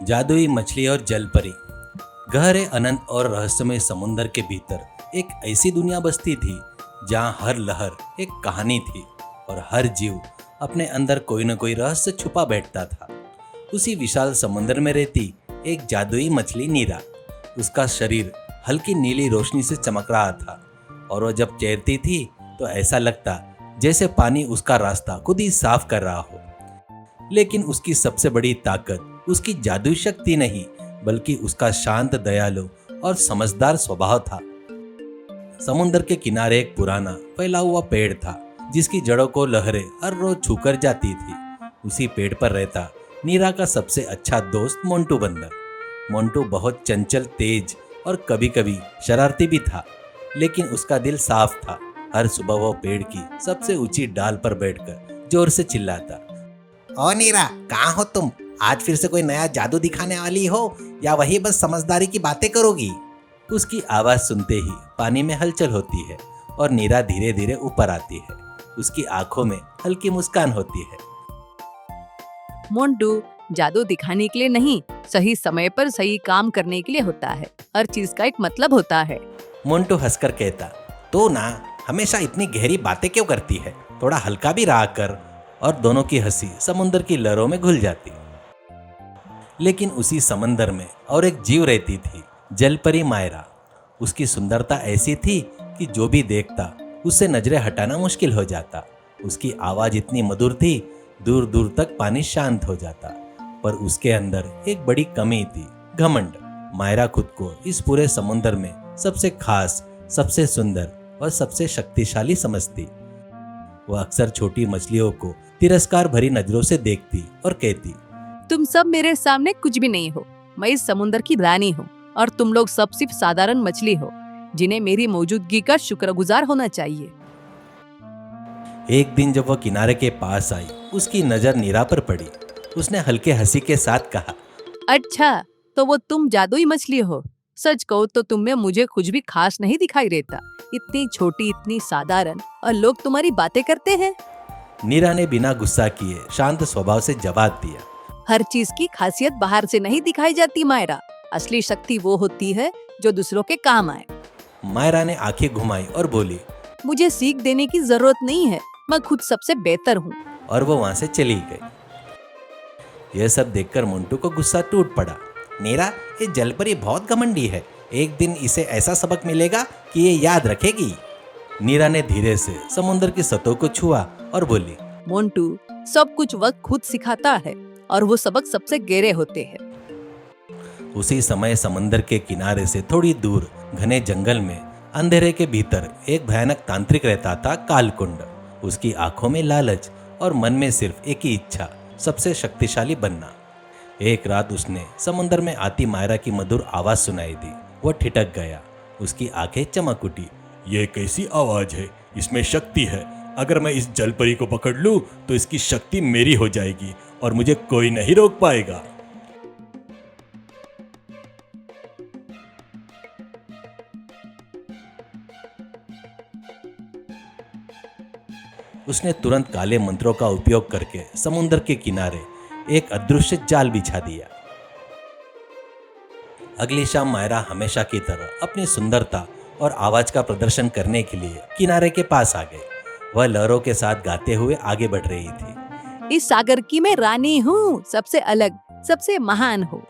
जादुई मछली और जल परी। गहरे अनंत और रहस्यमय समुंदर के भीतर एक ऐसी दुनिया बसती थी जहाँ हर लहर एक कहानी थी और हर जीव अपने अंदर कोई न कोई रहस्य छुपा बैठता था। उसी विशाल समुंदर में रहती एक जादुई मछली नीरा। उसका शरीर हल्की नीली रोशनी से चमक रहा था और वह जब तैरती थी तो ऐसा लगता जैसे पानी उसका रास्ता खुद ही साफ कर रहा हो। लेकिन उसकी सबसे बड़ी ताकत उसकी जादुई शक्ति नहीं बल्कि उसका शांत, दयालु और समझदार स्वभाव था। समुद्र के किनारे एक पुराना फैला हुआ पेड़ था जिसकी जड़ों को लहरें हर रोज छूकर जाती थी। उसी पेड़ पर रहता नीरा का सबसे अच्छा दोस्त मोंटू बंदर। मोंटू बहुत चंचल, तेज और कभी कभी शरारती भी था, लेकिन उसका दिल साफ था। हर सुबह वो पेड़ की सबसे ऊंची डाल पर बैठकर जोर से चिल्लाता, ओ नीरा, कहाँ हो तुम? आज फिर से कोई नया जादू दिखाने वाली हो या वही बस समझदारी की बातें करोगी? उसकी आवाज सुनते ही पानी में हलचल होती है और नीरा धीरे धीरे ऊपर आती है। उसकी आंखों में हल्की मुस्कान होती है। मोंटू, जादू दिखाने के लिए नहीं, सही समय पर सही काम करने के लिए होता है। हर चीज का एक मतलब होता है। मोंटू हंसकर कहता, तो ना हमेशा इतनी गहरी बातें क्यों करती है? थोड़ा हल्का भी रहा कर। और दोनों की हंसी समुंदर की लहरों में घुल जाती। लेकिन उसी समंदर में और एक जीव रहती थी, जलपरी मायरा। उसकी सुंदरता ऐसी थी कि जो भी देखता उससे नजरें हटाना मुश्किल हो जाता। उसकी आवाज इतनी मधुर थी, दूर दूर तक पानी शांत हो जाता। पर उसके अंदर एक बड़ी कमी थी, घमंड। मायरा खुद को इस पूरे समुंदर में सबसे खास, सबसे सुंदर और सबसे शक्तिशाली समझती। वह अक्सर छोटी मछलियों को तिरस्कार भरी नजरों से देखती और कहती, तुम सब मेरे सामने कुछ भी नहीं हो। मैं इस समुंदर की रानी हूँ और तुम लोग सब सिर्फ साधारण मछली हो जिन्हें मेरी मौजूदगी का शुक्रगुजार होना चाहिए। एक दिन जब वह किनारे के पास आई, उसकी नजर नीरा पर पड़ी। उसने हल्के हंसी के साथ कहा, अच्छा, तो वो तुम जादुई मछली हो। सच कहो तो तुम में मुझे कुछ भी खास नहीं दिखाई देता। इतनी छोटी, इतनी साधारण, और लोग तुम्हारी बातें करते हैं। नीरा ने बिना गुस्सा किए शांत स्वभाव से जवाब दिया, हर चीज की खासियत बाहर से नहीं दिखाई जाती मायरा। असली शक्ति वो होती है जो दूसरों के काम आए। मायरा ने आंखें घुमाई और बोली, मुझे सीख देने की जरूरत नहीं है, मैं खुद सबसे बेहतर हूँ। और वो वहां से चली गई। यह सब देखकर मोंटू को गुस्सा टूट पड़ा। नीरा, ये जलपरी बहुत घमंडी है। एक दिन इसे ऐसा सबक मिलेगा कि ये याद रखेगी। नीरा ने धीरे से समुद्र की सतह को छुआ और बोली, मोंटू, सब कुछ वक्त खुद सिखाता है और वो सबक सबसे गहरे होते हैं। उसी समय समंदर के किनारे से थोड़ी दूर घने जंगल में अंधेरे के भीतर एक भयानक तांत्रिक रहता था, कालकुंड। उसकी आंखों में लालच और मन में सिर्फ एक ही इच्छा, सबसे शक्तिशाली बनना। एक रात उसने समुद्र में आती मायरा की मधुर आवाज सुनाई दी। वह ठिठक गया, उसकी आंखें चमक उठी। ये कैसी आवाज है? इसमें शक्ति है। अगर मैं इस जलपरी को पकड़ लूं तो इसकी शक्ति मेरी हो जाएगी और मुझे कोई नहीं रोक पाएगा। उसने तुरंत काले मंत्रों का उपयोग करके समुद्र के किनारे एक अदृश्य जाल बिछा दिया। अगली शाम मायरा हमेशा की तरह अपनी सुंदरता और आवाज का प्रदर्शन करने के लिए किनारे के पास आ गई। वह लहरों के साथ गाते हुए आगे बढ़ रही थी। इस सागर की मैं रानी हूँ, सबसे अलग, सबसे महान हूँ।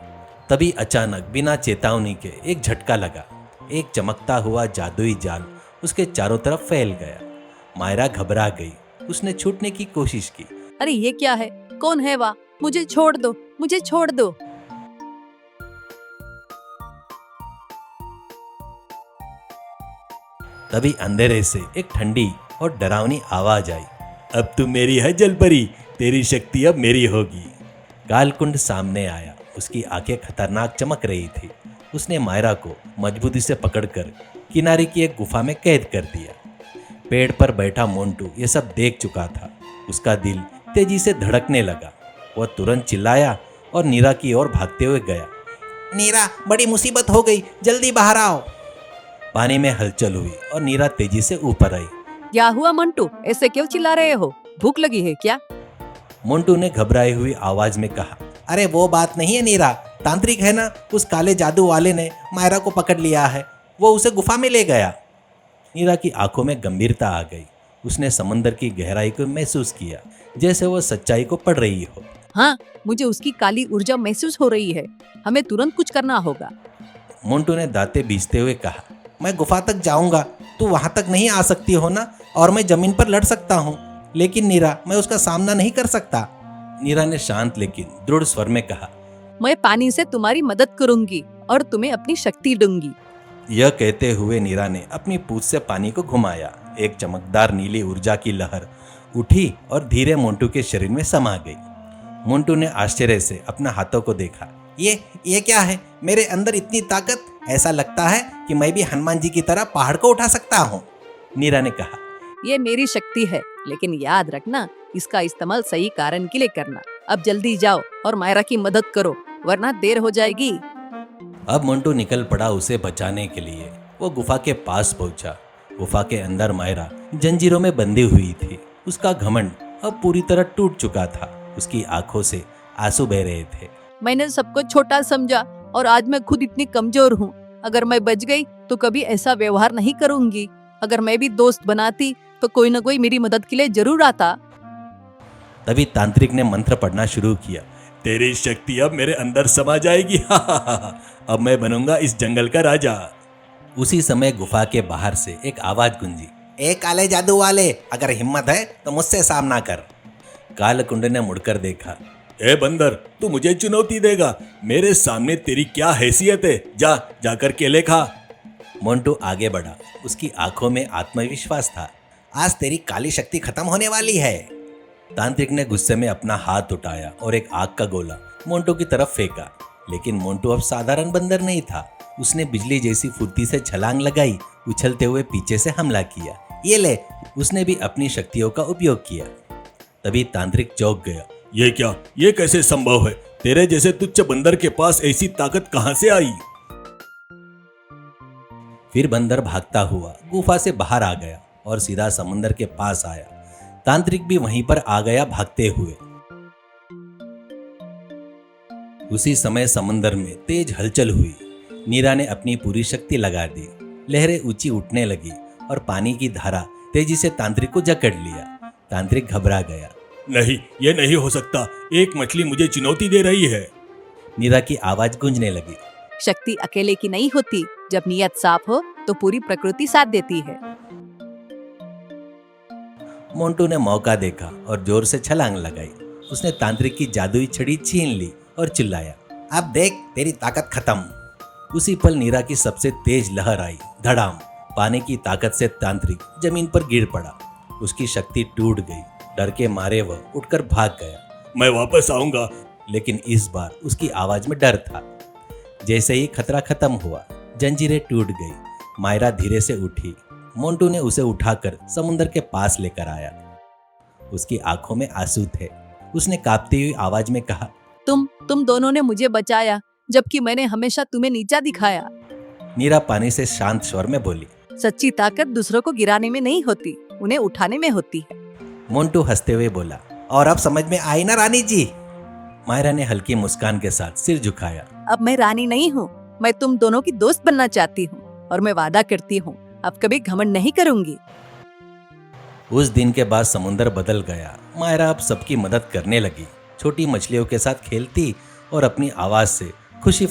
तभी अचानक बिना चेतावनी के एक झटका लगा। एक चमकता हुआ जादुई जाल उसके चारों तरफ फैल गया। मायरा घबरा गई। उसने छूटने की कोशिश की। अरे ये क्या है? कौन है वह? मुझे छोड़ दो, मुझे छोड़ दो। तभी अंधेरे से एक ठंडी और डरावनी आवाज आई, अब तू मेरी है जलपरी, तेरी शक्ति अब मेरी होगी। कालकुंड सामने आया। उसकी आंखें खतरनाक चमक रही थी। उसने मायरा को मजबूती से पकड़कर किनारे की एक गुफा में कैद कर दिया। पेड़ पर बैठा मोंटू ये सब देख चुका था। उसका दिल तेजी से धड़कने लगा। वह तुरंत चिल्लाया और नीरा की ओर भागते हुए गया। नीरा, बड़ी मुसीबत हो गई, जल्दी बाहर आओ। पानी में हलचल हुई और नीरा तेजी से ऊपर आई। क्या हुआ मंटू? ऐसे क्यों चिल्ला रहे हो? भूख लगी है क्या? मोंटू ने घबराई हुई आवाज में कहा, अरे वो बात नहीं है नीरा, तांत्रिक है ना, उस काले जादू वाले ने मायरा को पकड़ लिया है, वो उसे गुफा में ले गया। नीरा की आंखों में गंभीरता आ गई। उसने समंदर की गहराई को महसूस किया, जैसे वो सच्चाई को पढ़ रही हो। हाँ, मुझे उसकी काली ऊर्जा महसूस हो रही है। हमें तुरंत कुछ करना होगा। मोंटू ने दांतें बीसते हुए कहा। मैं गुफा तक जाऊंगा, तू वहां तक नहीं आ सकती हो ना, और मैं जमीन पर लड़ सकता हूँ, लेकिन नीरा मैं उसका सामना नहीं कर सकता। नीरा ने शांत लेकिन दृढ़ स्वर में कहा। मैं पानी से तुम्हारी मदद करूंगी और तुम्हें अपनी शक्ति दूंगी। यह कहते हुए नीरा ने अपनी पूंछ से पानी को घुमाया। एक चमकदार नीली ऊर्जा की लहर उठी और धीरे मोंटू के शरीर में समा गई। मोंटू ने आश्चर्य से अपना हाथों को देखा। ये क्या है? मेरे अंदर इतनी ताकत, ऐसा लगता है कि मैं भी हनुमान जी की तरह पहाड़ को उठा सकता हूँ। नीरा ने कहा। ये मेरी शक्ति है, लेकिन याद रखना, इसका इस्तेमाल सही कारण के लिए करना। अब जल्दी जाओ और मायरा की मदद करो, वरना देर हो जाएगी। अब मोंटू निकल पड़ा उसे बचाने के लिए। वो गुफा के पास पहुंचा। गुफा के अंदर मायरा जंजीरों में बंधी हुई थी। उसका घमंड अब पूरी तरह टूट चुका था। उसकी आंखों से आंसू बह रहे थे। मैंने सबको छोटा समझा और आज मैं खुद इतनी कमजोर हूँ। अगर मैं बच गई तो कभी ऐसा व्यवहार नहीं करूंगी। अगर मैं भी दोस्त बनाती तो कोई न कोई मेरी मदद के लिए जरूर आता। तभी तांत्रिक ने मंत्र पढ़ना शुरू किया। तेरी शक्ति अब मेरे अंदर समा जाएगी। अब मैं बनूंगा इस जंगल का राजा। उसी समय गुफा के बाहर से एक आवाज गूंजी। ए काले जादू वाले, अगर हिम्मत है तो मुझसे सामना कर। कालकुंड ने मुड़कर देखा। ए बंदर, तू मुझे चुनौती देगा? मेरे सामने तेरी क्या हैसियत है? जाकर केले खा। मोंटू आगे बढ़ा। उसकी आंखों में आत्मविश्वास था। आज तेरी काली शक्ति खत्म होने वाली है। तांत्रिक ने गुस्से में अपना हाथ उठाया और एक आग का गोला मोंटू की तरफ फेंका। लेकिन मोंटू अब साधारण बंदर नहीं था। उसने बिजली जैसी फुर्ती से छलांग लगाई, उछलते हुए पीछे से हमला किया। ये ले। उसने भी अपनी शक्तियों का उपयोग किया। तभी तांत्रिक चौंक गया। ये क्या? ये कैसे संभव है? तेरे जैसे तुच्छ बंदर के पास ऐसी ताकत कहां से आई? फिर बंदर भागता हुआ गुफा से बाहर आ गया और सीधा समुंदर के पास आया। तांत्रिक भी वहीं पर आ गया भागते हुए। उसी समय समुंदर में तेज हलचल हुई। नीरा ने अपनी पूरी शक्ति लगा दी। लहरें ऊंची उठने लगी और पानी की धारा तेजी से तांत्रिक को जकड़ लिया। तांत्रिक घबरा गया। नहीं, ये नहीं हो सकता। एक मछली मुझे चुनौती दे रही है। नीरा की आवाज गूंजने लगी। शक्ति अकेले की नहीं होती, जब नियत साफ हो तो पूरी प्रकृति साथ देती है। मोंटू ने मौका देखा और जोर से छलांग लगाई। उसने तांत्रिक की जादुई छड़ी छीन ली और चिल्लाया। अब देख, तेरी ताकत खत्म। उसी पल नीरा की सबसे तेज लहर आई। धड़ाम। पानी की ताकत से तांत्रिक जमीन पर गिर पड़ा। उसकी शक्ति टूट गई। डर के मारे वह उठकर भाग गया। मैं वापस आऊंगा। लेकिन इस बार उसकी आवाज में डर था। जैसे ही खतरा खत्म हुआ, जंजीरें टूट गई। मायरा धीरे से उठी। मोंटू ने उसे उठाकर समुंदर के पास लेकर आया। उसकी आंखों में आंसू थे। उसने कांपती हुई आवाज में कहा। तुम दोनों ने मुझे बचाया, जबकि मैंने हमेशा तुम्हें नीचा दिखाया। नीरा पानी से शांत स्वर में बोली। सच्ची ताकत दूसरों को गिराने में नहीं होती, उन्हें उठाने में होती है। मोंटू हंसते हुए बोला। और अब समझ में आई ना रानी जी? मायरा ने हल्की मुस्कान के साथ सिर झुकाया। अब मैं रानी नहीं हूँ, मैं तुम दोनों की दोस्त बनना चाहती हूँ और मैं वादा करती हूँ अब कभी घमंड नहीं करूंगी। उस दिन के बाद समुंदर बदल गया। मायरा अब सबकी मदद करने लगी। छोटी मछलियों के साथ खेलती और अपनी आवाज से खुशी